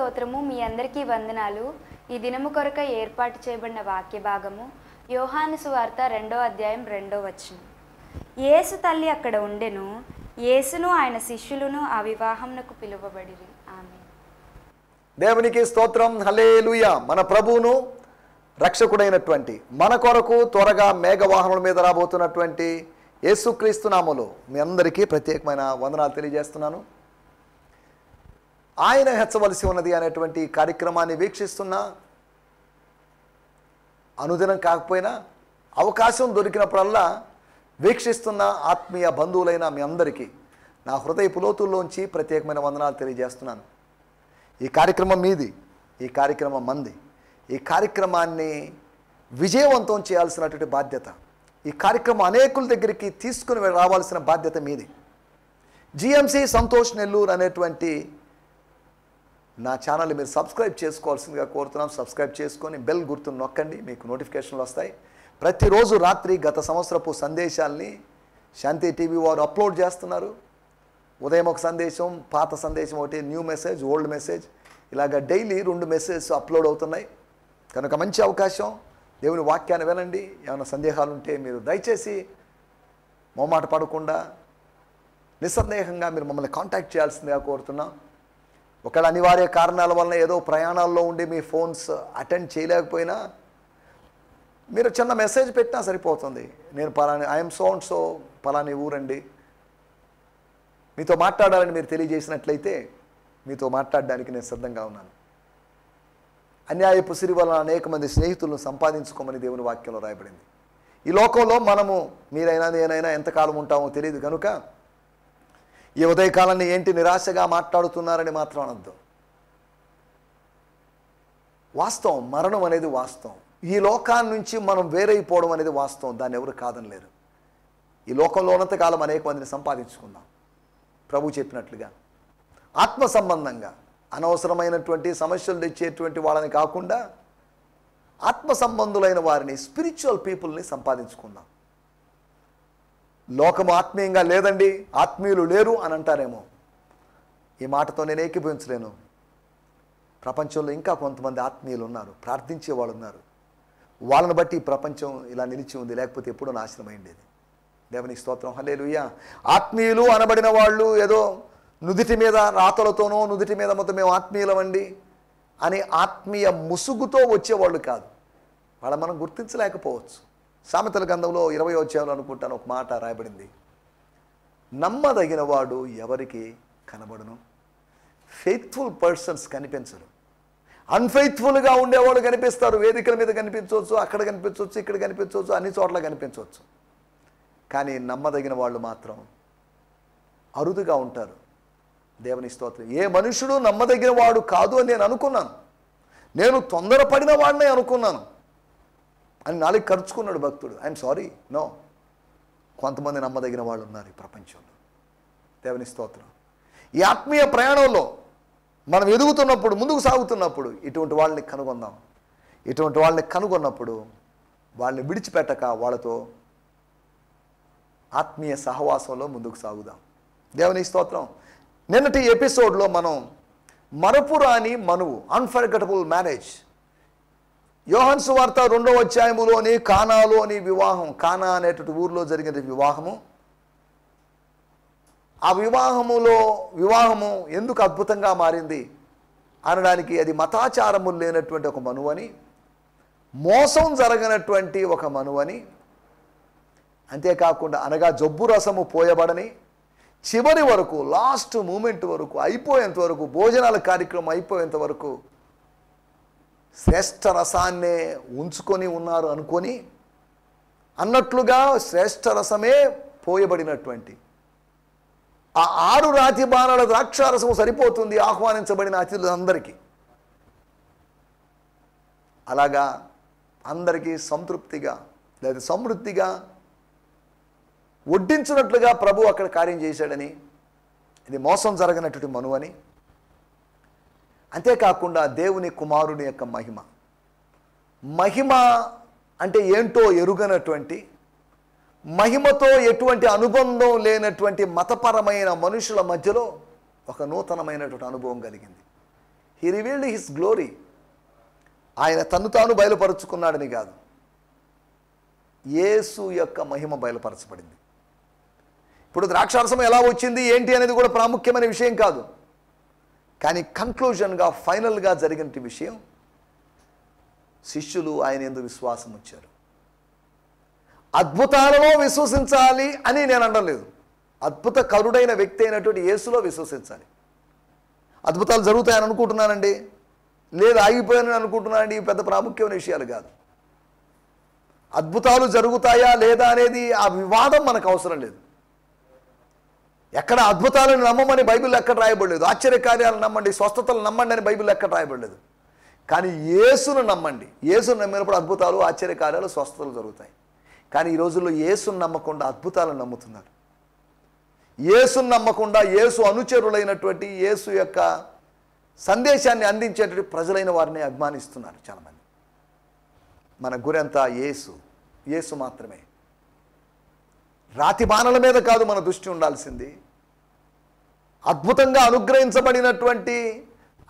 స్తోత్రము. మీ అందరికీ వందనాలు. ఈ దినము కొరకై ఏర్పాటు చేయబడిన వాక్య భాగము యోహాను సువార్త 2వ అధ్యాయం 2వ వచనం. యేసు తల్లి అక్కడ ఉండెను. యేసును ఆయన శిష్యులను ఆ వివాహమునకు పిలువబడిరి. ఆమేన్. దేవునికి స్తోత్రం. హల్లెలూయా. మన ప్రభువును రక్షకుడైనటువంటి మన కొరకు త్వరగా మేఘవాహనుల మీద రాబోతున్నటువంటి యేసుక్రీస్తు నామములో మీ అందరికీ ప్రత్యేకమైన వందనాలు తెలియజేస్తున్నాను. ఆయన హెచ్చవలసి ఉన్నది అనేటువంటి కార్యక్రమాన్ని వీక్షిస్తున్న, అనుదినం కాకపోయినా అవకాశం దొరికినప్పుడల్లా వీక్షిస్తున్న ఆత్మీయ బంధువులైన మీ అందరికీ నా హృదయపు లోతుల్లోంచి ప్రత్యేకమైన వందనాలు తెలియజేస్తున్నాను. ఈ కార్యక్రమం మీది, ఈ కార్యక్రమం మంది. ఈ కార్యక్రమాన్ని విజయవంతం చేయాల్సినటువంటి బాధ్యత, ఈ కార్యక్రమం అనేకుల దగ్గరికి తీసుకుని రావాల్సిన బాధ్యత మీది. జిఎంసి సంతోష్ నెల్లూరు అనేటువంటి నా ఛానల్ని మీరు సబ్స్క్రైబ్ చేసుకోవాల్సిందిగా కోరుతున్నాం. సబ్స్క్రైబ్ చేసుకొని బెల్ గుర్తును నొక్కండి, మీకు నోటిఫికేషన్లు వస్తాయి. ప్రతిరోజు రాత్రి గత సంవత్సరపు సందేశాల్ని శాంతి టీవీ వారు అప్లోడ్ చేస్తున్నారు. ఉదయం ఒక సందేశం, పాత సందేశం ఒకటి, న్యూ మెసేజ్, ఓల్డ్ మెసేజ్, ఇలాగ డైలీ 2 మెసేజెస్ అప్లోడ్ అవుతున్నాయి. కనుక మంచి అవకాశం. దేవుని వాక్యాన్ని వినండి. ఏమైనా సందేహాలు ఉంటే మీరు దయచేసి మొహమాట పడకుండా నిస్సందేహంగా మీరు మమ్మల్ని కాంటాక్ట్ చేయాల్సిందిగా కోరుతున్నాం. ఒకవేళ అనివార్య కారణాల వలన ఏదో ప్రయాణాల్లో ఉండి మీ ఫోన్స్ అటెండ్ చేయలేకపోయినా మీరు చిన్న మెసేజ్ పెట్టినా సరిపోతుంది. నేను పలాని ఐఎమ్ సో అండ్ సో పలాని ఊరండి, మీతో మాట్లాడాలని మీరు తెలియజేసినట్లయితే మీతో మాట్లాడడానికి నేను సిద్ధంగా ఉన్నాను. అన్యాయపు సిరి వలన అనేక మంది స్నేహితులను సంపాదించుకోమని దేవుని వాక్యంలో రాయబడింది. ఈ లోకంలో మనము, మీరైనా నేనైనా ఎంతకాలం ఉంటామో తెలియదు. కనుక ఈ ఉదయకాలాన్ని ఏంటి నిరాశగా మాట్లాడుతున్నారని మాత్రం అనద్దు. వాస్తవం, మరణం అనేది వాస్తవం. ఈ లోకాన్ని నుంచి మనం వేరైపోవడం అనేది వాస్తవం. దాన్ని ఎవరు కాదనలేరు. ఈ లోకంలో ఉన్నంతకాలం అనేక మందిని సంపాదించుకుందాం. ప్రభు చెప్పినట్లుగా ఆత్మ సంబంధంగా అనవసరమైనటువంటి సమస్యలు తెచ్చేటువంటి వాళ్ళని కాకుండా ఆత్మ సంబంధులైన వారిని, స్పిరిచువల్ పీపుల్ని సంపాదించుకుందాం. లోకము ఆత్మీయంగా లేదండి, ఆత్మీయులు లేరు అని అంటారేమో. ఈ మాటతో నేను ఏకీభవించలేను. ప్రపంచంలో ఇంకా కొంతమంది ఆత్మీయులు ఉన్నారు, ప్రార్థించే వాళ్ళు ఉన్నారు. వాళ్ళని బట్టి ఈ ప్రపంచం ఇలా నిలిచి ఉంది, లేకపోతే ఎప్పుడో నాశనం అయిండేది. దేవునికి స్తోత్రం. హల్లెలూయా. ఆత్మీయులు అనబడిన వాళ్ళు ఏదో నుదిటి మీద రాతలతోనో, నుదిటి మీద మొత్తం మేము ఆత్మీయులమండి అని ఆత్మీయ ముసుగుతో వచ్చేవాళ్ళు కాదు. వాళ్ళ మనం గుర్తించలేకపోవచ్చు. సామెతల గ్రంథంలో 20వ అధ్యాయంలో అనుకుంటాను ఒక మాట రాయబడింది, నమ్మదగిన వాడు ఎవరికి కనబడును. ఫెయిత్ఫుల్ పర్సన్స్ కనిపించరు, అన్ఫెయిత్ఫుల్గా ఉండేవాళ్ళు కనిపిస్తారు. వేదికల మీద కనిపించవచ్చు, అక్కడ కనిపించవచ్చు, ఇక్కడ కనిపించవచ్చు, అన్ని చోట్ల కనిపించవచ్చు. కానీ నమ్మదగిన వాళ్ళు మాత్రం అరుదుగా ఉంటారు. దేవుని స్తోత్రం. ఏ మనుషుడు నమ్మదగిన వాడు కాదు అని నేను అనుకున్నాను. నేను తొందరపడిన వాడినే అనుకున్నాను అని నాలుగు ఖర్చుకున్నాడు భక్తుడు. I'm sorry, no. కొంతమంది నమ్మదగిన వాళ్ళు ఉన్నారు ఈ ప్రపంచంలో. దేవుని స్తోత్రం. ఈ ఆత్మీయ ప్రయాణంలో మనం ఎదుగుతున్నప్పుడు, ముందుకు సాగుతున్నప్పుడు ఇటువంటి వాళ్ళని కనుగొందాం. ఇటువంటి వాళ్ళని కనుగొన్నప్పుడు వాళ్ళని విడిచిపెట్టక వాళ్ళతో ఆత్మీయ సహవాసంలో ముందుకు సాగుదాం. దేవుని స్తోత్రం. నిన్నటి ఎపిసోడ్లో మనం మరపురాని మనువు, అన్ఫర్గెటబుల్ మ్యారేజ్, యోహాను సువార్త 2వ అధ్యాయములోని కానాలోని వివాహం, కానా అనేటువంటి ఊరిలో జరిగిన వివాహము. ఆ వివాహము ఎందుకు అద్భుతంగా మారింది అనడానికి అది మతాచారములు లేనటువంటి ఒక మనువని, మోసం జరగనటువంటి ఒక మనువని, అంతేకాకుండా అనగా జబ్బు రసము పోయబడని, చివరి వరకు, లాస్ట్ మూమెంట్ వరకు, అయిపోయేంత వరకు, భోజనాల కార్యక్రమం అయిపోయేంత వరకు శ్రేష్ఠ రసాన్నే ఉంచుకొని ఉన్నారు అనుకొని, అన్నట్లుగా శ్రేష్ఠ రసమే పోయబడినటువంటి ఆ 6 రాతి బాణాల ద్రాక్షారసము సరిపోతుంది ఆహ్వానించబడిన అతిథులందరికీ. అలాగా అందరికీ సంతృప్తిగా లేదా సమృద్ధిగా వడ్డించినట్లుగా ప్రభు అక్కడ కార్యం చేశాడని, ఇది మోసం జరగనటువంటి మనువని, అంతేకాకుండా దేవుని కుమారుని యొక్క మహిమ అంటే ఏంటో ఎరుగనటువంటి, మహిమతో ఎటువంటి అనుబంధం లేనటువంటి మతపరమైన మనుషుల మధ్యలో ఒక నూతనమైనటువంటి అనుభవం కలిగింది. He revealed his glory. ఆయన తన్ను తాను బయలుపరుచుకున్నాడని కాదు, యేసు యొక్క మహిమ బయలుపరచబడింది. ఇప్పుడు ద్రాక్షారసం ఎలా వచ్చింది ఏంటి అనేది కూడా ప్రాముఖ్యమైన విషయం కాదు. కానీ కన్క్లూజన్గా ఫైనల్గా జరిగిన విషయం, శిష్యులు ఆయన యందు విశ్వాసం ఉంచారు. అద్భుతాలలో విశ్వసించాలి అని నేను అనడం లేదు. అద్భుత కరుడైన వ్యక్తి అయినటువంటి యేసులో విశ్వసించాలి. అద్భుతాలు జరుగుతాయని అనుకుంటున్నానండి, లేదు ఆగిపోయానని అనుకుంటున్నానండి, ఇవి పెద్ద ప్రాముఖ్యమైన విషయాలు కాదు. అద్భుతాలు జరుగుతాయా లేదా అనేది ఆ వివాదం మనకు అవసరం లేదు. ఎక్కడ అద్భుతాలను నమ్మమని బైబిల్ ఎక్కడ రాయబడలేదు, ఆశ్చర్యకార్యాలను నమ్మండి, స్వస్థతలు నమ్మండి అని బైబిల్ ఎక్కడ రాయబడలేదు. కానీ యేసును నమ్మండి, యేసును నమ్మినప్పుడు అద్భుతాలు, ఆశ్చర్యకార్యాలు, స్వస్థతలు జరుగుతాయి. కానీ ఈ రోజుల్లో యేసును నమ్మకుండా అద్భుతాలను నమ్ముతున్నారు. యేసును నమ్మకుండా యేసు అనుచరులైనటువంటి యేసు యొక్క సందేశాన్ని అందించేటువంటి ప్రజలైన వారిని అభిమానిస్తున్నారు చాలామంది. మన గురంతా యేసు, యేసు మాత్రమే. రాతి బాణల మీద కాదు మన దృష్టి ఉండాల్సింది, అద్భుతంగా అనుగ్రహించబడినటువంటి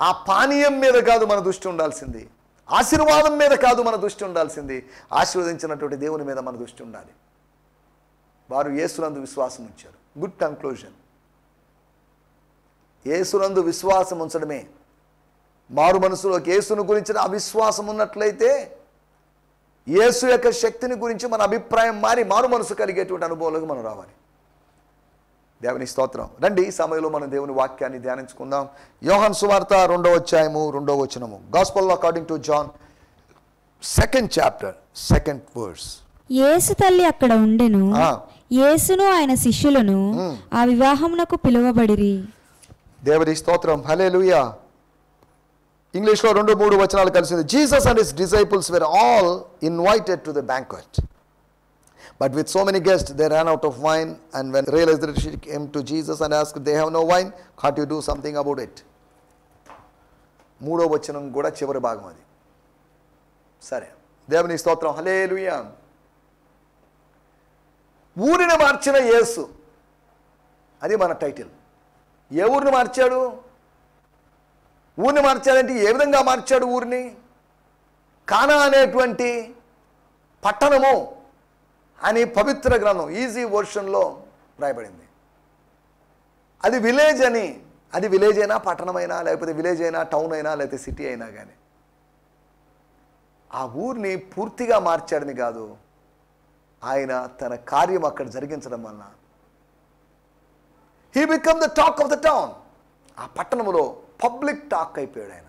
ఆ పానీయం మీద కాదు మన దృష్టి ఉండాల్సింది, ఆశీర్వాదం మీద కాదు మన దృష్టి ఉండాల్సింది, ఆశీర్వదించినటువంటి దేవుని మీద మన దృష్టి ఉండాలి. వారు యేసునందు విశ్వాసం ఉంచారు. Good conclusion. యేసునందు విశ్వాసం ఉంచడమే. మారు మనసులోకి యేసును గురించిన అవిశ్వాసం ఉన్నట్లయితే యేసు యొక్క శక్తిని గురించి మన అభిప్రాయం మారి మారు మనసు కలిగేటువంటి అనుభవాలకు మనం రావాలి. దేవుని స్తోత్రం. రండి ఈ సమయంలో మనం దేవుని వాక్యాన్ని ధ్యానించుకుందాం. యోహాను సువార్త 2వ అధ్యాయము 2వ వచనము. Gospel according to John 2nd chapter 2nd verse. యేసు తల్లి అక్కడ ఉండెను, యేసును ఆయన శిష్యులను ఆ వివాహమునకు పిలువబడిరి. దేవుని స్తోత్రం. హల్లెలూయా. ఇంగ్లీష్లో 2-3 వచనాలు కలిసింది. Jesus and his disciples were all invited to the banquet. But with so many guests, they ran out of wine, and when they realized that she came to Jesus and asked, they have no wine, can't you do something about it? 3వ వచనం కూడా చివరి భాగం అది. సరే, దేవుని స్తోత్రం. హల్లెలూయా. ఊరిని మార్చిన యేసు, అది మన టైటిల్. ఏ ఊరిని మార్చాడు? ఊరిని మార్చాడంటే ఏ విధంగా మార్చాడు ఊరిని? కానా అనేటువంటి పట్టణము అని పవిత్ర గ్రంథం ఈజీ వర్షన్లో రాయబడింది. అది విలేజ్ అని, అది విలేజ్ అయినా పట్టణమైనా, లేకపోతే విలేజ్ అయినా టౌన్ అయినా, లేకపోతే సిటీ అయినా కానీ ఆ ఊరిని పూర్తిగా మార్చాడని కాదు, ఆయన తన కార్యం అక్కడ జరిగించడం వలన he become the talk of the town. ఆ పట్టణంలో పబ్లిక్ టాక్ అయిపోయాడు ఆయన.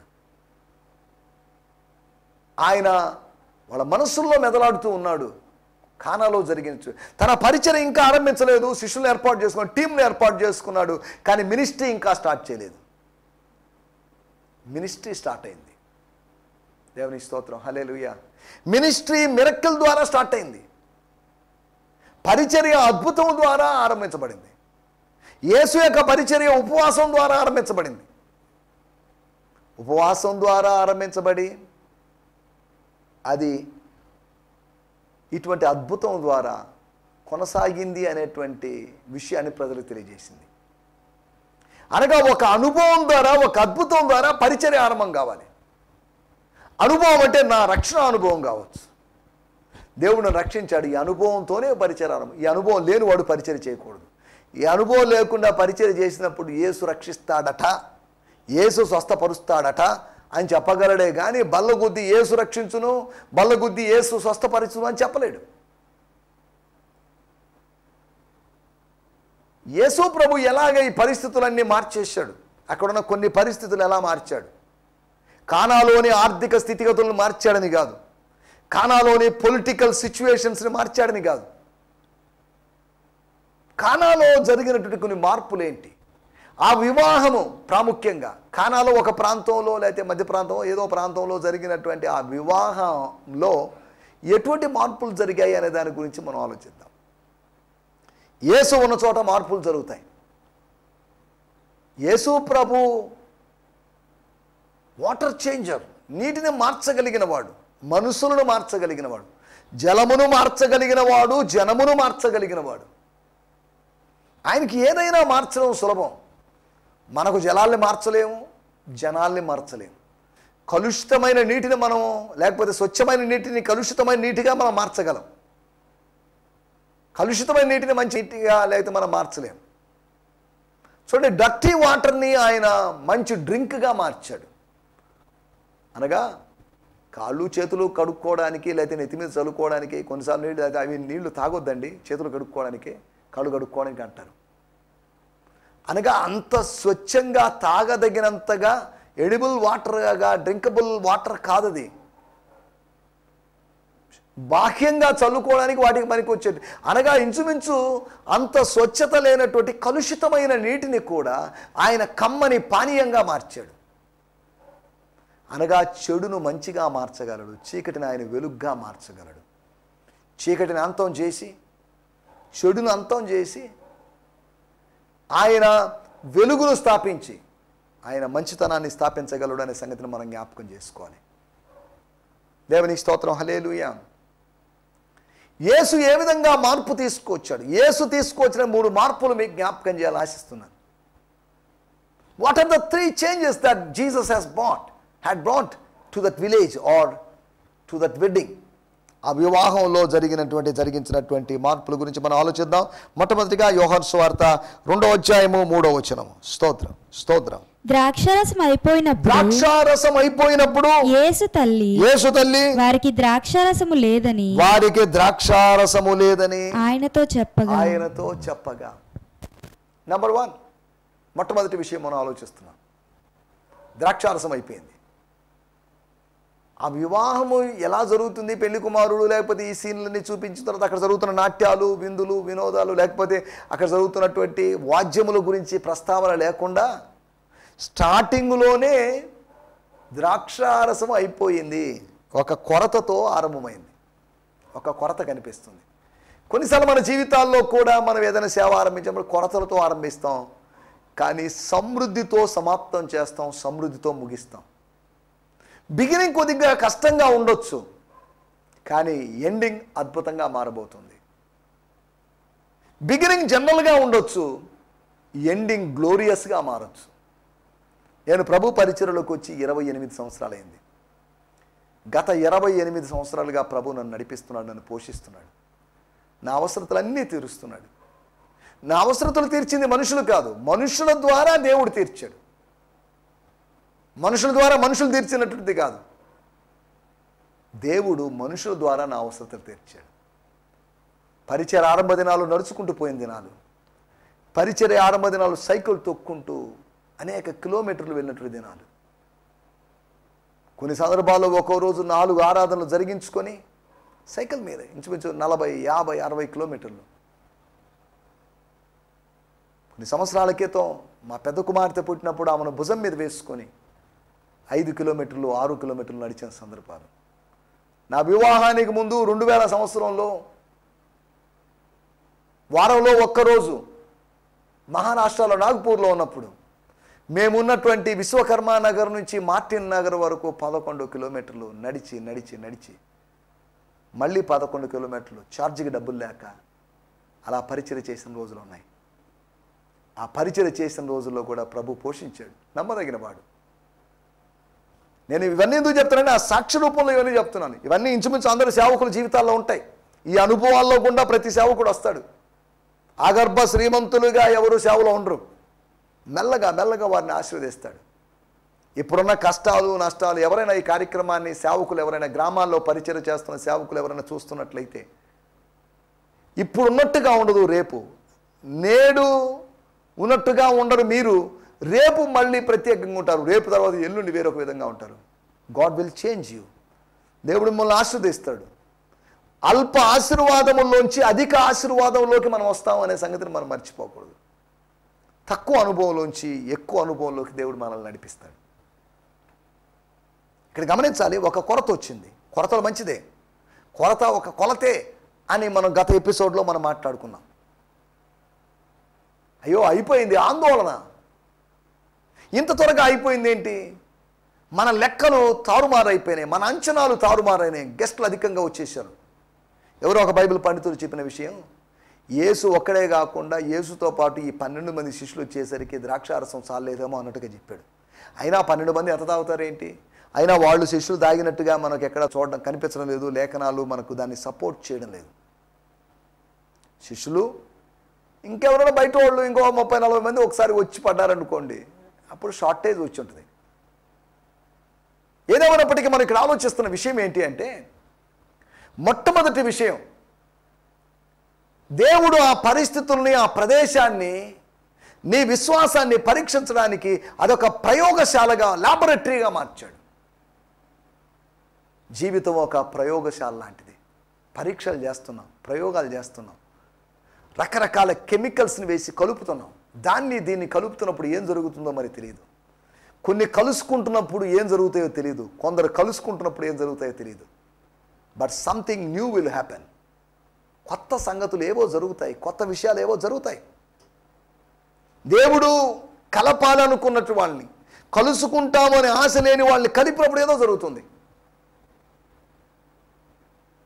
ఆయన వాళ్ళ మనస్సుల్లో మెదలాడుతూ ఉన్నాడు. కానాలో జరిగించు తన పరిచయం ఇంకా ఆరంభించలేదు. శిష్యులను ఏర్పాటు చేసుకున్నాడు, టీంను ఏర్పాటు చేసుకున్నాడు, కానీ మినిస్ట్రీ ఇంకా స్టార్ట్ చేయలేదు. మినిస్ట్రీ స్టార్ట్ అయింది. దేవుని స్తోత్రం. హల్లెలూయా. మినిస్ట్రీ మిరకిల్ ద్వారా స్టార్ట్ అయింది. పరిచర్య అద్భుతం ద్వారా ఆరంభించబడింది. యేసు యొక్క పరిచర్య ఉపవాసం ద్వారా ఆరంభించబడింది. ఉపవాసం ద్వారా ఆరంభించబడి అది ఇటువంటి అద్భుతం ద్వారా కొనసాగింది అనేటువంటి విషయాన్ని ప్రజలకు తెలియజేసింది. అనగా ఒక అనుభవం ద్వారా, ఒక అద్భుతం ద్వారా పరిచర్య ఆరంభం కావాలి. అనుభవం అంటే నా రక్షణ అనుభవం కావచ్చు. దేవుడిని రక్షించాడు, ఈ అనుభవంతోనే పరిచర్య ఆరంభం. ఈ అనుభవం లేని వాడు పరిచర్య చేయకూడదు. ఈ అనుభవం లేకుండా పరిచర్య చేసినప్పుడు యేసు రక్షిస్తాడట, యేసు స్వస్థపరుస్తాడట అని చెప్పగలడే కానీ బల్లగుద్ది యేసు రక్షించును, బల్లగుద్ది యేసు స్వస్థపరచును అని చెప్పలేడు. యేసు ప్రభు ఎలాగ ఈ పరిస్థితులన్నీ మార్చేశాడు, అక్కడున్న కొన్ని పరిస్థితులు ఎలా మార్చాడు. కానాలోని ఆర్థిక స్థితిగతులను మార్చాడని కాదు, కానాలోని పొలిటికల్ సిచ్యువేషన్స్ని మార్చాడని కాదు. కానాలో జరిగినటువంటి కొన్ని మార్పులు ఏంటి? ఆ వివాహము ప్రాముఖ్యంగా కానాలో ఒక ప్రాంతంలో లేకపోతే మధ్య ప్రాంతంలో ఏదో ప్రాంతంలో జరిగినటువంటి ఆ వివాహంలో ఎటువంటి మార్పులు జరిగాయి అనే దాని గురించి మనం ఆలోచిద్దాం. యేసు ఉన్న చోట మార్పులు జరుగుతాయి. యేసు ప్రభు వాటర్ చేంజర్, నీటిని మార్చగలిగిన వాడు, మనుషులను మార్చగలిగిన వాడు, జలమును మార్చగలిగిన వాడు, జనమును మార్చగలిగిన వాడు. ఆయనకి ఏదైనా మార్చడం సులభం. మనకు జలాల్ని మార్చలేము, జనాల్ని మార్చలేము. కలుషితమైన నీటిని మనం, లేకపోతే స్వచ్ఛమైన నీటిని కలుషితమైన నీటిగా మనం మార్చగలం. కలుషితమైన నీటిని మంచి నీటిగా లేకపోతే మనం మార్చలేం. చూడండి, డర్టీ వాటర్ని ఆయన మంచి డ్రింక్గా మార్చాడు. అనగా కాళ్ళు చేతులు కడుక్కోవడానికి లేకపోతే నెత్తి మీద చల్లుకోవడానికి కొన్నిసార్లు నీళ్ళు, అవి నీళ్లు తాగొద్దండి, చేతులు కడుక్కోవడానికి కాళ్ళు కడుక్కోవడానికి అంటారు. అనగా అంత స్వచ్ఛంగా తాగదగినంతగా ఎడిబుల్ వాటర్గా, డ్రింకబుల్ వాటర్ కాదది. బాహ్యంగా చల్లుకోవడానికి వాటికి పనికి వచ్చేది. అనగా ఇంచుమించు అంత స్వచ్ఛత లేనటువంటి కలుషితమైన నీటిని కూడా ఆయన కమ్మని పానీయంగా మార్చాడు. అనగా చెడును మంచిగా మార్చగలడు, చీకటిని ఆయన వెలుగ్గా మార్చగలడు. చీకటిని అంతం చేసి, చెడును అంతం చేసి, ఆయన వెలుగును స్థాపించి ఆయన మంచితనాన్ని స్థాపించగలడు అనే సంగతిని మనం జ్ఞాపకం చేసుకోవాలి. దేవునికి స్తోత్రం, హల్లెలూయా. యేసు ఏ విధంగా మార్పు తీసుకొచ్చాడు? యేసు తీసుకొచ్చిన 3 మార్పులు మీకు జ్ఞాపకం చేయాలని ఆశిస్తున్నాను. What are the 3 changes that Jesus had brought to that village or to that wedding? ఆ వివాహంలో జరిగించినటువంటి మార్పుల గురించి మనం ఆలోచిద్దాం. మొట్టమొదటిగా యోహాను సువార్త 2వ అధ్యాయము 3వ వచనము. స్తోత్రం, స్తోత్రం. ద్రాక్షారసం అయిపోయినప్పుడు యేసు తల్లి వారికి ద్రాక్షారసము లేదని ఆయనతో చెప్పగా నంబర్ 1, మొట్టమొదటి విషయం మనం ఆలోచిస్తున్నాం. ద్రాక్షారసం అయిపోయింది. ఆ వివాహము ఎలా జరుగుతుంది? పెళ్లి కుమారుడు లేకపోతే ఈ సీన్లన్నీ చూపించిన తర్వాత అక్కడ జరుగుతున్న నాట్యాలు, విందులు, వినోదాలు, లేకపోతే అక్కడ జరుగుతున్నటువంటి వాద్యముల గురించి ప్రస్తావన లేకుండా స్టార్టింగ్లోనే ద్రాక్షారసం అయిపోయింది. ఒక కొరతతో ఆరంభమైంది. ఒక కొరత కనిపిస్తుంది. కొన్నిసార్లు మన జీవితాల్లో కూడా మనం ఏదైనా సేవ ఆరంభించినప్పుడు కొరతలతో ఆరంభిస్తాం, కానీ సమృద్ధితో సమాప్తం చేస్తాం, సమృద్ధితో ముగిస్తాం. బిగినింగ్ కొద్దిగా కష్టంగా ఉండొచ్చు, కానీ ఎండింగ్ అద్భుతంగా మారబోతుంది. బిగినింగ్ జనరల్గా ఉండొచ్చు, ఎండింగ్ గ్లోరియస్గా మారచ్చు. నేను ప్రభు పరిచర్యలోకి వచ్చి 28 సంవత్సరాలైంది. గత 28 సంవత్సరాలుగా ప్రభు నన్ను నడిపిస్తున్నాడు, నన్ను పోషిస్తున్నాడు, నా అవసరతలన్నీ తీరుస్తున్నాడు. నా అవసరతలు తీర్చింది మనుషులు కాదు, మనుషుల ద్వారా దేవుడు తీర్చాడు. మనుషుల ద్వారా మనుషులు తీర్చినటువంటిది కాదు, దేవుడు మనుషుల ద్వారా నా అవసరతలు తీర్చాడు. పరిచర్య ఆరంభ దినాలు నడుచుకుంటూ పోయిన దినాలు, పరిచర్య ఆరంభ దినాలు సైకిల్ తొక్కుంటూ అనేక కిలోమీటర్లు వెళ్ళినటువంటి దినాలు. కొన్ని సందర్భాల్లో ఒక్కో రోజు 4 ఆరాధనలు జరిగించుకొని సైకిల్ మీద ఇంచుమించు 40, 50, 60 కిలోమీటర్లు. కొన్ని సంవత్సరాల క్రితం మా పెద్ద కుమార్తె పుట్టినప్పుడు ఆమెను భుజం మీద వేసుకొని 5 కిలోమీటర్లు, 6 కిలోమీటర్లు నడిచిన సందర్భాలు. నా వివాహానికి ముందు 2000 సంవత్సరంలో వారంలో ఒక్కరోజు మహారాష్ట్రలో నాగ్పూర్లో ఉన్నప్పుడు మేమున్నటువంటి విశ్వకర్మ నగర్ నుంచి మార్టిన్ నగర్ వరకు 11 కిలోమీటర్లు నడిచి నడిచి నడిచి మళ్ళీ 11 కిలోమీటర్లు ఛార్జీకి డబ్బులు లేక అలా పరిచర్య చేసిన రోజులు ఉన్నాయి. ఆ పరిచర్య చేసిన రోజుల్లో కూడా ప్రభు పోషించాడు, నమ్మదగిన వాడు. నేను ఇవన్నీ ఎందుకు చెప్తున్నాను? ఆ సాక్ష్య రూపంలో ఇవన్నీ చెప్తున్నాను. ఇవన్నీ ఇంచుమించు అందరి సేవకుల జీవితాల్లో ఉంటాయి. ఈ అనుభవాల్లో గుండా ప్రతి సేవకుడు వస్తాడు. ఆగర్భ శ్రీమంతులుగా ఎవరు సేవలో ఉండరు. మెల్లగా మెల్లగా వారిని ఆశీర్వదిస్తాడు. ఇప్పుడున్న కష్టాలు నష్టాలు ఎవరైనా ఈ కార్యక్రమాన్ని సేవకులు ఎవరైనా గ్రామాల్లో పరిచర్య చేస్తున్న సేవకులు ఎవరైనా చూస్తున్నట్లయితే ఇప్పుడున్నట్టుగా ఉండదు రేపు, నేడు ఉన్నట్టుగా ఉండరు మీరు, రేపు మళ్ళీ ప్రత్యేకంగా ఉంటారు, రేపు తర్వాత ఎల్లుండి వేరొక విధంగా ఉంటారు. God will change you. దేవుడు మిమ్మల్ని ఆశీర్వదిస్తాడు. అల్ప ఆశీర్వాదముల్లోంచి అధిక ఆశీర్వాదంలోకి మనం వస్తాం అనే సంగతిని మనం మర్చిపోకూడదు. తక్కువ అనుభవంలోంచి ఎక్కువ అనుభవంలోకి దేవుడు మనల్ని నడిపిస్తాడు. ఇక్కడ గమనించాలి, ఒక కొరత వచ్చింది. కొరతలు మంచిదే, కొరత ఒక కొలతే అని మనం గత ఎపిసోడ్లో మనం మాట్లాడుకున్నాం. అయ్యో అయిపోయింది, ఆందోళన. ఇంత త్వరగా అయిపోయింది ఏంటి? మన లెక్కలు తారుమారైపోయినాయి, మన అంచనాలు తారుమారైనాయి, గెస్టులు అధికంగా వచ్చేసారు. ఎవరో ఒక బైబిల్ పండితులు చెప్పిన విషయం, యేసు ఒక్కడే కాకుండా యేసుతో పాటు ఈ 12 మంది శిష్యులు వచ్చేసరికి ద్రాక్షారసం చాలేదేమో అన్నట్టుగా చెప్పాడు. అయినా 12 మంది ఎంత తాగుతారేంటి? అయినా వాళ్ళు శిష్యులు దాగినట్టుగా మనకు ఎక్కడ చూడడం కనిపించడం లేదు. లేఖనాలు మనకు దాన్ని సపోర్ట్ చేయడం లేదు. శిష్యులు ఇంకెవరైనా బయట వాళ్ళు ఇంకో 30-40 మంది ఒకసారి వచ్చి పడ్డారనుకోండి, అప్పుడు షార్టేజ్ వచ్చి ఉంటుంది. ఏదేమైనప్పటికీ మనం ఇక్కడ ఆలోచిస్తున్న విషయం ఏంటి అంటే, మొట్టమొదటి విషయం, దేవుడు ఆ పరిస్థితుల్ని, ఆ ప్రదేశాన్ని, నీ విశ్వాసాన్ని పరీక్షించడానికి అదొక ప్రయోగశాలగా, ల్యాబొరేటరీగా మార్చాడు. జీవితం ఒక ప్రయోగశాల లాంటిది. పరీక్షలు చేస్తున్నాం, ప్రయోగాలు చేస్తున్నాం, రకరకాల కెమికల్స్ని వేసి కలుపుతున్నాం. దీన్ని కలుపుతున్నప్పుడు ఏం జరుగుతుందో మరి తెలియదు. కొన్ని కలుసుకుంటున్నప్పుడు ఏం జరుగుతాయో తెలియదు, కొందరు కలుసుకుంటున్నప్పుడు ఏం జరుగుతాయో తెలియదు. But something new will happen. కొత్త సంగతులు ఏవో జరుగుతాయి, కొత్త విషయాలు ఏవో జరుగుతాయి. దేవుడు కలపాలనుకున్నట్టు వాళ్ళని, కలుసుకుంటామని ఆశ లేని వాళ్ళని కలిపినప్పుడు ఏదో జరుగుతుంది.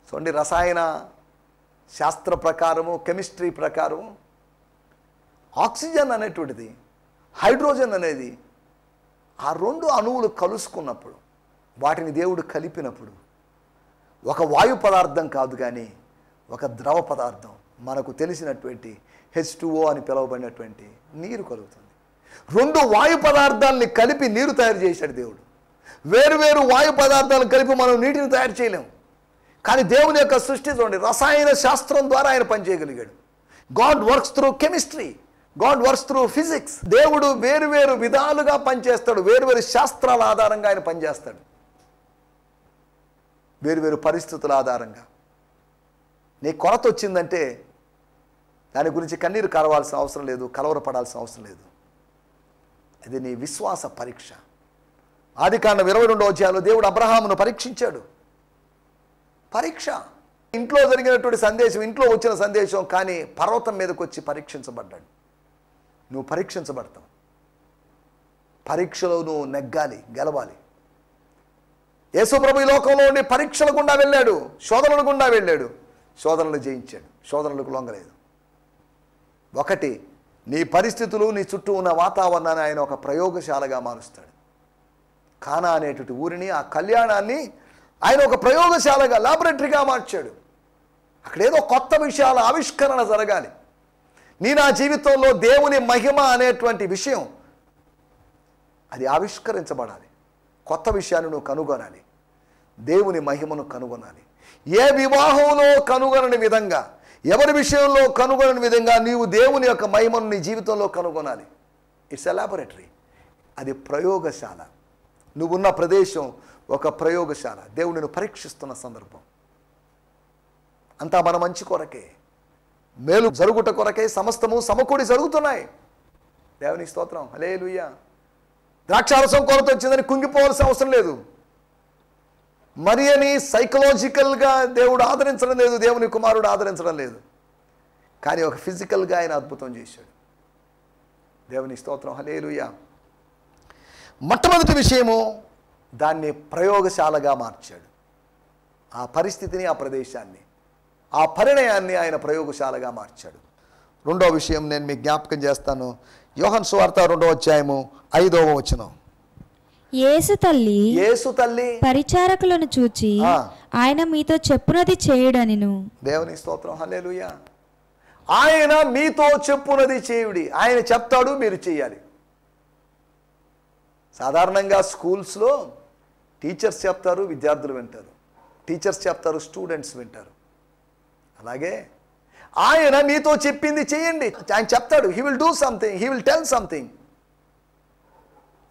చూడండి, రసాయన శాస్త్ర ప్రకారము, కెమిస్ట్రీ ప్రకారము ఆక్సిజన్ అనేటువంటిది, హైడ్రోజన్ అనేది, ఆ 2 అణువులు కలుసుకున్నప్పుడు, వాటిని దేవుడు కలిపినప్పుడు ఒక వాయు పదార్థం కాదు కానీ ఒక ద్రవ పదార్థం, మనకు తెలిసినటువంటి H2O అని పిలువబడినటువంటి నీరు కలుగుతుంది. 2 వాయు పదార్థాలని కలిపి నీరు తయారు చేశాడు దేవుడు. వేరు వాయు పదార్థాలను కలిపి మనం నీటిని తయారు చేయలేము. కానీ దేవుని యొక్క సృష్టి చూడండి, రసాయన శాస్త్రం ద్వారా ఆయన పనిచేయగలిగాడు. God works through chemistry, God works through physics. దేవుడు వేరు విధాలుగా పనిచేస్తాడు. వేరు శాస్త్రాల ఆధారంగా ఆయన పనిచేస్తాడు. వేరు పరిస్థితుల ఆధారంగా. నీ కొరత వచ్చిందంటే దాని గురించి కన్నీరు కారవాల్సిన అవసరం లేదు, కలవరపడాల్సిన అవసరం లేదు. ఇది నీ విశ్వాస పరీక్ష. ఆదికాండం 22వ అధ్యాయంలో దేవుడు అబ్రహామును పరీక్షించాడు. పరీక్ష. ఇంట్లో జరిగినటువంటి సందేశం, ఇంట్లో వచ్చిన సందేశం, కానీ పర్వతం మీదకి వచ్చి పరీక్షించబడ్డాడు. నువ్వు పరీక్షించబడతావు. పరీక్షలో నువ్వు నెగ్గాలి, గెలవాలి. యేసు ప్రభు ఈ లోకంలో ఉండి పరీక్షల గుండా వెళ్ళాడు, శోధనల గుండా వెళ్ళాడు, శోధనలు జయించాడు, శోధనలకు లొంగలేదు. ఒకటి, నీ పరిస్థితులు, నీ చుట్టూ ఉన్న వాతావరణాన్ని ఆయన ఒక ప్రయోగశాలగా మారుస్తాడు. కానా అనేటువంటి ఊరిని, ఆ కళ్యాణాన్ని ఆయన ఒక ప్రయోగశాలగా, లాబొరేటరీగా మార్చాడు. అక్కడేదో కొత్త విషయాల ఆవిష్కరణ జరగాలి. నా జీవితంలో దేవుని మహిమ అనేటువంటి విషయం అది ఆవిష్కరించబడాలి. కొత్త విషయాన్ని నువ్వు కనుగొనాలి. దేవుని మహిమను కనుగొనాలి. ఏ వివాహంలో కనుగొనని విధంగా, ఎవరి విషయంలో కనుగొనని విధంగా నీవు దేవుని యొక్క మహిమను నీ జీవితంలో కనుగొనాలి. It's a laboratory. అది ప్రయోగశాల. నువ్వున్న ప్రదేశం ఒక ప్రయోగశాల. దేవుడిని పరీక్షిస్తున్న సందర్భం. అంతా మన మంచి కొరకే, మేలు జరుగుట కొరకే సమస్తము సమకూడి జరుగుతున్నాయి. దేవునికి స్తోత్రం, హల్లెలూయా. ద్రాక్షారసం కొరత వచ్చిందని కుంగిపోవాల్సిన అవసరం లేదు. మరి అని సైకలాజికల్గా దేవుడు ఆదరించడం లేదు, దేవుని కుమారుడు ఆదరించడం లేదు. కానీ ఒక ఫిజికల్గా ఆయన అద్భుతం చేశాడు. దేవుని స్తోత్రం, హల్లెలూయా. మొట్టమొదటి విషయము, దాన్ని ప్రయోగశాలగా మార్చాడు. ఆ పరిస్థితిని, ఆ ప్రదేశాన్ని, ఆ పరిణయాన్ని ఆయన ప్రయోగశాలగా మార్చాడు. రెండో విషయం నేను మీకు జ్ఞాపకం చేస్తాను. యోహాను సువార్త 2వ అధ్యాయము 5వ వచనం. యేసు తల్లి పరిచారకులను చూచి ఆయన మీతో చెప్పునది చేయుడనిను. దేవుని స్తోత్రం, హల్లెలూయా. ఆయన మీతో చెప్పునది చేయుడి. ఆయన చెప్తాడు, మీరు చేయాలి. సాధారణంగా స్కూల్స్లో టీచర్స్ చెప్తారు, విద్యార్థులు వింటారు. టీచర్స్ చెప్తారు, స్టూడెంట్స్ వింటారు. అలాగే ఆయన మీతో చెప్పింది చేయండి. ఆయన చెప్తాడు, he will do something, he will tell something.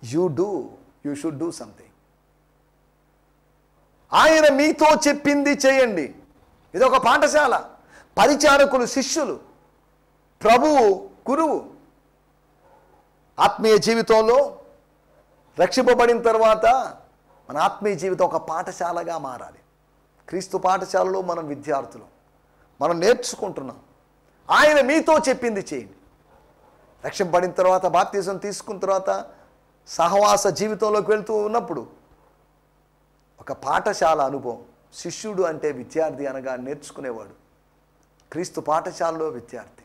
You should do something. ఆయన మీతో చెప్పింది చేయండి. ఇది ఒక పాఠశాల. పరిచారకులు శిష్యులు, ప్రభువు గురువు. ఆత్మీయ జీవితంలో రక్షింపబడిన తర్వాత మన ఆత్మీయ జీవితం ఒక పాఠశాలగా మారాలి. క్రీస్తు పాఠశాలలో మనం విద్యార్థులు, మనం నేర్చుకుంటున్నాం. ఆయన మీతో చెప్పింది చేయండి. రక్షింపబడిన తర్వాత, బాప్తిజం తీసుకున్న తర్వాత సహవాస జీవితంలోకి వెళ్తూ ఉన్నప్పుడు ఒక పాఠశాల అనుభవం. శిష్యుడు అంటే విద్యార్థి అనగా నేర్చుకునేవాడు. క్రీస్తు పాఠశాలలో విద్యార్థి.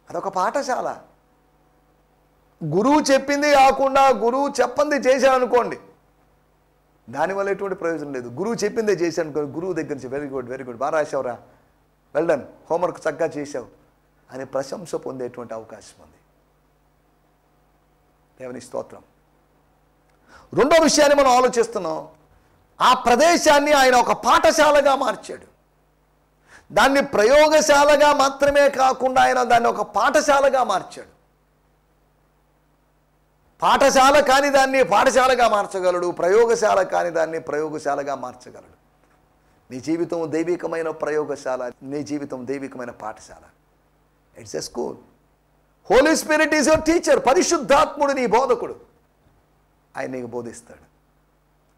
అదొక పాఠశాల. గురువు చెప్పింది కాకుండా గురువు చెప్పంది చేశాడనుకోండి, దానివల్ల ఎటువంటి ప్రయోజనం లేదు. గురువు చెప్పిందే చేశాను, గురువు దగ్గర నుంచి వెరీ గుడ్ బాగా రాసావురా, వెల్ డన్, హోంవర్క్ చక్కగా చేశావు అని ప్రశంస పొందేటువంటి అవకాశం ఉంది. దేవుని స్తోత్రం. రెండో విషయాన్ని మనం ఆలోచిస్తున్నాం. ఆ ప్రదేశాన్ని ఆయన ఒక పాఠశాలగా మార్చాడు. దాన్ని ప్రయోగశాలగా మాత్రమే కాకుండా ఆయన దాన్ని ఒక పాఠశాలగా మార్చాడు. పాఠశాల కాని దాన్ని పాఠశాలగా మార్చగలడు, ప్రయోగశాల కాని దాన్ని ప్రయోగశాలగా మార్చగలడు. నీ జీవితం దైవికమైన ప్రయోగశాల, నీ జీవితం దైవికమైన పాఠశాల. It's a school. Holy Spirit is your teacher. పరిశుద్ధాత్ముడు నీ బోధకుడు. ఆయన నీకు బోధిస్తాడు.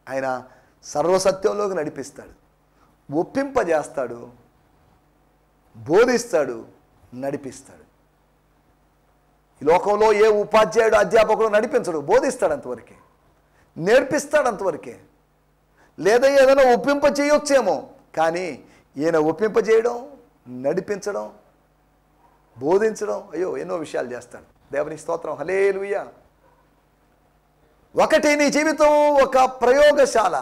ఆయన సర్వసత్యంలోకి నడిపిస్తాడు, ఒప్పింపజేస్తాడు, బోధిస్తాడు, నడిపిస్తాడు. ఈ లోకంలో ఏ ఉపాధ్యాయుడు అధ్యాపకుడు నడిపించడు, బోధిస్తాడు అంతవరకే, నేర్పిస్తాడు అంతవరకే. లేదా ఏదైనా ఒప్పింప చేయొచ్చేమో, కానీ ఈయన ఒప్పింపజేయడం, నడిపించడం, బోధించడం, అయ్యో ఎన్నో విషయాలు చేస్తాడు. దేవుని స్తోత్రం. హల్లెలూయా. ఒకటి, నీ జీవితం ఒక ప్రయోగశాల,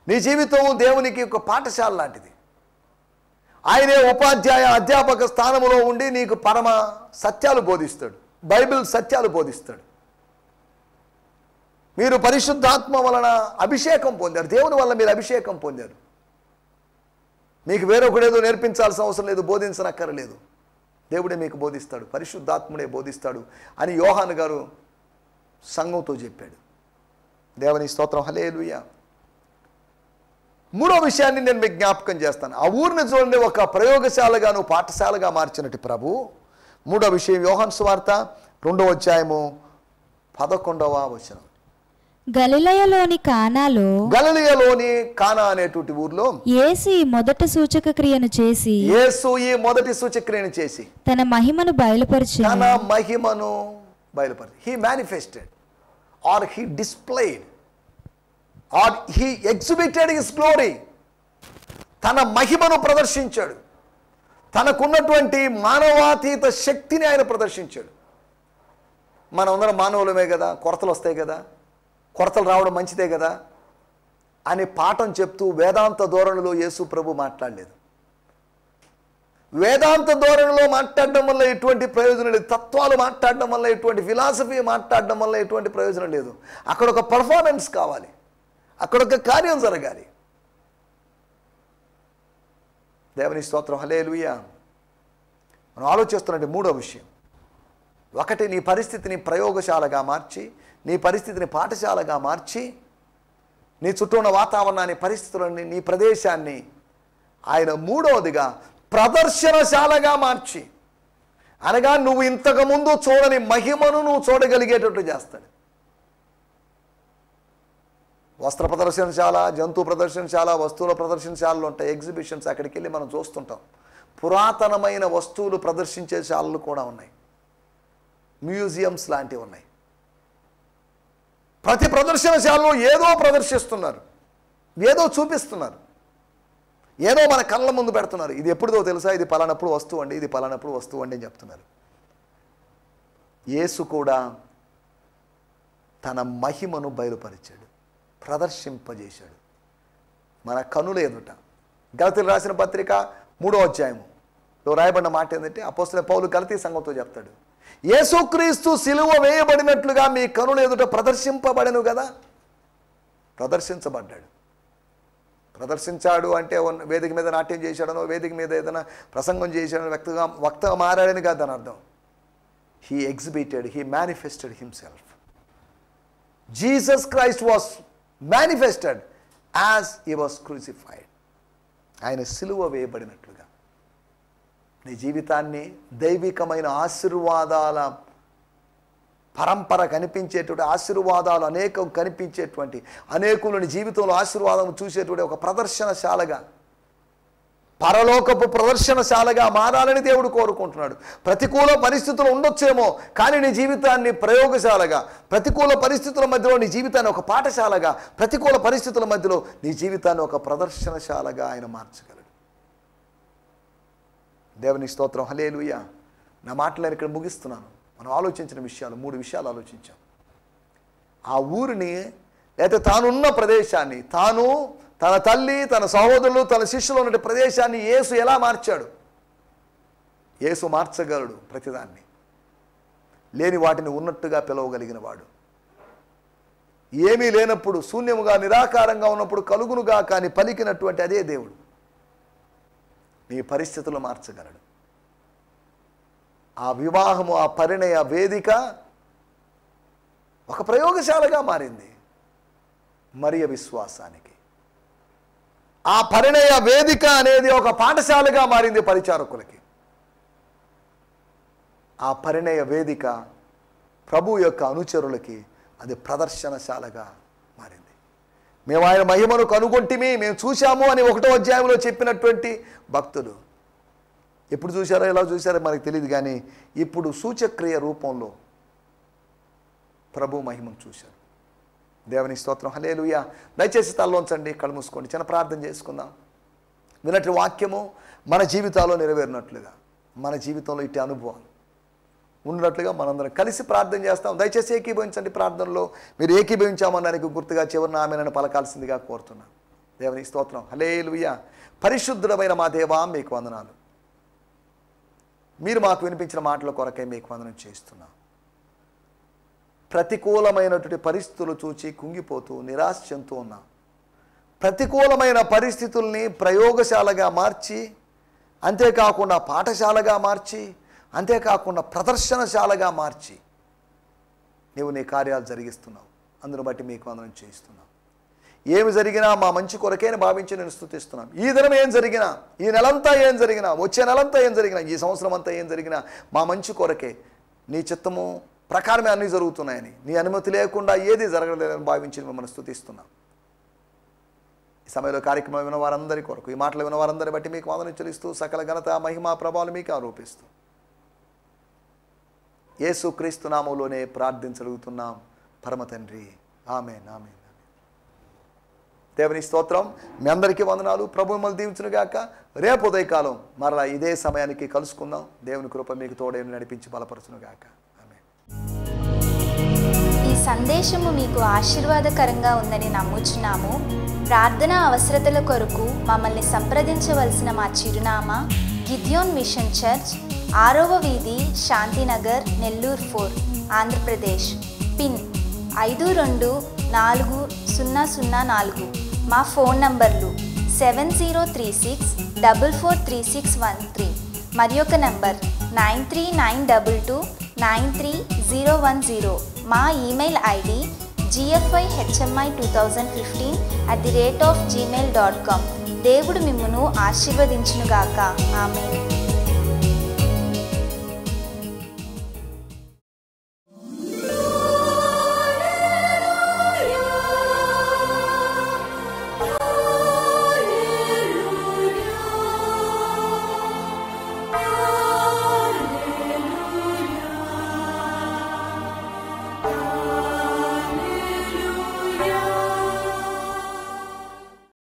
నీ జీవితం దేవునికి ఒక పాఠశాల లాంటిది. ఆయనే ఉపాధ్యాయ అధ్యాపక స్థానంలో ఉండి నీకు పరమ సత్యాలు బోధిస్తాడు, బైబిల్ సత్యాలు బోధిస్తాడు. మీరు పరిశుద్ధాత్మ వలన అభిషేకం పొందారు, దేవుని వల్ల మీరు అభిషేకం పొందారు. మీకు వేరొకడేదో నేర్పించాల్సిన అవసరం లేదు, బోధించనక్కర్లేదు. దేవుడే మీకు బోధిస్తాడు, పరిశుద్ధాత్ముడే బోధిస్తాడు అని యోహాను గారు సంఘంతో చెప్పాడు. దేవుని స్తోత్రం. హల్లెలూయా. మూడో విషయాన్ని నేను మీకు జ్ఞాపకం చేస్తాను. ఆ ఊరిని చూడండి, ఒక ప్రయోగశాలగా నువ్వు పాఠశాలగా మార్చినట్టు ప్రభు. మూడో విషయం యోహాను సువార్త 2వ అధ్యాయము 11వ వచనం. గలిలయలోని కానా అనేటువంటి ఊర్లో యేసు ఈ మొదటి సూచక క్రియను చేసి తన మహిమను బయలుపరిచాడు. He manifested, or he displayed, or he exhibited his glory. తన మహిమను ప్రదర్శించాడు. తనకున్నటువంటి మానవాతీత శక్తిని ఆయన ప్రదర్శించాడు. మనమందరం మానవులమే కదా, కొరతలు వస్తాయి కదా, కొరతలు రావడం మంచిదే కదా అని పాఠం చెప్తూ వేదాంత ధోరణిలో యేసు ప్రభు మాట్లాడలేదు. వేదాంత ధోరణిలో మాట్లాడడం వల్ల ఎటువంటి ప్రయోజనం లేదు. తత్వాలు మాట్లాడడం వల్ల ఎటువంటి ఫిలాసఫీ మాట్లాడడం వల్ల ఎటువంటి ప్రయోజనం లేదు. అక్కడ ఒక పర్ఫార్మెన్స్ కావాలి, అక్కడ ఒక కార్యం జరగాలి. దేవుని స్తోత్రం. హల్లెలూయా. మనం ఆలోచిస్తున్నట్టు మూడో విషయం, ఒకటి, నీ పరిస్థితిని ప్రయోగశాలగా మార్చి, నీ పరిస్థితిని పాఠశాలగా మార్చి, నీ చుట్టూ ఉన్న వాతావరణాన్ని, పరిస్థితులని, నీ ప్రదేశాన్ని ఆయన మూడవదిగా ప్రదర్శనశాలగా మార్చి, అనగా నువ్వు ఇంతకుముందు చూడని మహిమను నువ్వు చూడగలిగేటట్టు చేస్తాడు. వస్త్ర ప్రదర్శనశాల, జంతు ప్రదర్శనశాల, వస్తువుల ప్రదర్శనశాలలు ఉంటాయి, ఎగ్జిబిషన్స్. అక్కడికి వెళ్ళి మనం చూస్తుంటాం. పురాతనమైన వస్తువులు ప్రదర్శించే శాలలు కూడా ఉన్నాయి, మ్యూజియంస్ లాంటివి ఉన్నాయి. ప్రతి ప్రదర్శనశాలలో ఏదో ప్రదర్శిస్తున్నారు, ఏదో చూపిస్తున్నారు, ఏదో మన కళ్ళ ముందు పెడుతున్నారు. ఇది ఎప్పుడుదో తెలుసా, ఇది పలానప్పుడు వస్తువు అండి, ఇది పలానప్పుడు వస్తువు అండి అని చెప్తున్నారు. యేసు కూడా తన మహిమను బయలుపరిచాడు, ప్రదర్శింపజేశాడు మన కనుల ఎదుట. గలతీయులకు రాసిన పత్రిక 3వ అధ్యాయంలో రాయబడిన మాట ఏంటంటే, అపోస్తలుడైన పౌలు గలతీ సంఘంతో చెప్తాడు, యేసుక్రీస్తు సిలువ వేయబడినట్లుగా మీ కనుల ఎదుట ప్రదర్శింపబడెను కదా. ప్రదర్శించబడ్డాడు. ప్రదర్శించాడు అంటే వేదిక మీద నాట్యం చేశాడనో, వేదిక మీద ఏదైనా ప్రసంగం చేశాడనో, వక్తగా మారాడని కాదు దాని అర్థం. He exhibited, he manifested himself. Jesus Christ was manifested as he was crucified. ఆయన సిలువ వేయబడినట్లుగా నీ జీవితాన్ని దైవికమైన ఆశీర్వాదాల పరంపర కనిపించేటువంటి, ఆశీర్వాదాలు అనేకం కనిపించేటువంటి, అనేకులని జీవితంలో ఆశీర్వాదం చూసేటువంటి ఒక ప్రదర్శనశాలగా, పరలోకపు ప్రదర్శనశాలగా మారాలని దేవుడు కోరుకుంటున్నాడు. ప్రతికూల పరిస్థితులు ఉండొచ్చేమో, కానీ నీ జీవితాన్ని ప్రయోగశాలగా, ప్రతికూల పరిస్థితుల మధ్యలో నీ జీవితాన్ని ఒక పాఠశాలగా, ప్రతికూల పరిస్థితుల మధ్యలో నీ జీవితాన్ని ఒక ప్రదర్శనశాలగా ఆయన మార్చగలడు. దేవుని స్తోత్రం. హల్లెలూయా. నా మాటలు నేను ఇక్కడ ముగిస్తున్నాను. మనం ఆలోచించిన విషయాలు 3 విషయాలు ఆలోచించాం. ఆ ఊరిని లేకపోతే తానున్న ప్రదేశాన్ని, తాను, తన తల్లి, తన సహోదరులు, తన శిష్యులు ఉన్న ప్రదేశాన్ని యేసు ఎలా మార్చాడు? యేసు మార్చగలడు ప్రతిదాన్ని. లేని వాటిని ఉన్నట్టుగా పిలవగలిగిన వాడు. ఏమీ లేనప్పుడు, శూన్యముగా నిరాకారంగా ఉన్నప్పుడు కలుగునుగా కానీ పలికినటువంటి అదే దేవుడు నీ పరిస్థితులు మార్చగలడు. ఆ వివాహము, ఆ పరిణయ వేదిక ఒక ప్రయోగశాలగా మారింది మరియ విశ్వాసానికి. ఆ పరిణయ వేదిక అనేది ఒక పాఠశాలగా మారింది పరిచారకులకి. ఆ పరిణయ వేదిక ప్రభు యొక్క అనుచరులకి అది ప్రదర్శనశాలగా మారింది. మేము ఆయన మహిమను కనుగొంటిమి, మేము చూశాము అని 1వ అధ్యాయంలో చెప్పినటువంటి భక్తులు ఎప్పుడు చూశారో, ఎలా చూశారో మనకు తెలియదు, కానీ ఇప్పుడు సూచక్రియ రూపంలో ప్రభు మహిమను చూశారు. దేవుని స్తోత్రం. హల్లెలూయా. దయచేసి తలలోంచండి, కళ్ళు మూసుకోండి, చిన్న ప్రార్థన చేసుకుందాం. వినటి వాక్యము మన జీవితాల్లో నెరవేరినట్లుగా, మన జీవితంలో ఇట్టి అనుభవాలు ఉన్నట్లుగా మనందరం కలిసి ప్రార్థన చేస్తాం. దయచేసి ఏకీభవించండి ప్రార్థనలో. మీరు ఏకీభవించామన్నానికి గుర్తుగా చివరిన ఆమెనని పలకాల్సిందిగా కోరుతున్నాను. దేవుని స్తోత్రం. హల్లెలూయా. పరిశుద్ధుడమైన మా దేవా, మీకు వందనాలు. మీరు మాకు వినిపించిన మాటల కొరకై మీకు వందనం చేస్తున్నాం. ప్రతికూలమైనటువంటి పరిస్థితులు చూచి కుంగిపోతూ నిరాశ చెందుతూ ఉన్నాం. ప్రతికూలమైన పరిస్థితుల్ని ప్రయోగశాలగా మార్చి, అంతేకాకుండా పాఠశాలగా మార్చి, అంతేకాకుండా ప్రదర్శనశాలగా మార్చి నీవు నీ కార్యాలు జరిగిస్తున్నావు. అందును బట్టి మీకు వందనం చేయిస్తున్నావు. ఏమి జరిగినా మా మంచి కొరకేని భావించి నేను స్తుతిస్తున్నాను. ఈ దినం ఏం జరిగినా, ఈ నెలంతా ఏం జరిగినా, వచ్చే నెలంతా ఏం జరిగినా, ఈ సంవత్సరం అంతా ఏం జరిగినా మా మంచి కొరకే, నీ చిత్తము ప్రకారమే అన్నీ జరుగుతున్నాయని, నీ అనుమతి లేకుండా ఏది జరగలేదని భావించి మిమ్మల్ని స్తుతిస్తున్నాం. ఈ సమయంలో కార్యక్రమం విన్న వారందరి కొరకు, ఈ మాటలు విన్న వారందరి బట్టి మీకు వందనం చెల్లిస్తూ సకల ఘనత, మహిమ, ప్రభావాలు మీకు ఆరోపిస్తూ యేసు క్రీస్తు నామములోనే ప్రార్థించగలుగుతున్నాం పరమ తండ్రి. ఆమేన్, ఆమేన్. దేవుని స్తోత్రం. మీ అందరికీ వందనాలు. ప్రభు మిమ్మల్ని దీవించునుగాక. రేపు ఉదయకాలం మరలా ఇదే సమయానికి కలుసుకుందాం. దేవుని కృప మీకు తోడేమి నడిపించి బలపరచునుగాక. ఆమేన్. ఈ సందేశము మీకు ఆశీర్వాదకరంగా ఉందని నమ్ముచున్నాము. ప్రార్థనా అవసరతల కొరకు మమ్మల్ని సంప్రదించవలసిన మా చిరునామా గిద్యోన్ మిషన్ చర్చ్, 6వ వీధి, శాంతినగర్, నెల్లూరు 4, ఆంధ్రప్రదేశ్. పిన్ 524004. మా ఫోన్ నంబర్లు 7036443613 మరి ఒక నంబర్ 9392293010. మా ఈమెయిల్ ఐడి gfihmi2015@gmail.com. దేవుడు మిమ్మును ఆశీర్వదించునుగాక. ఆమేన్.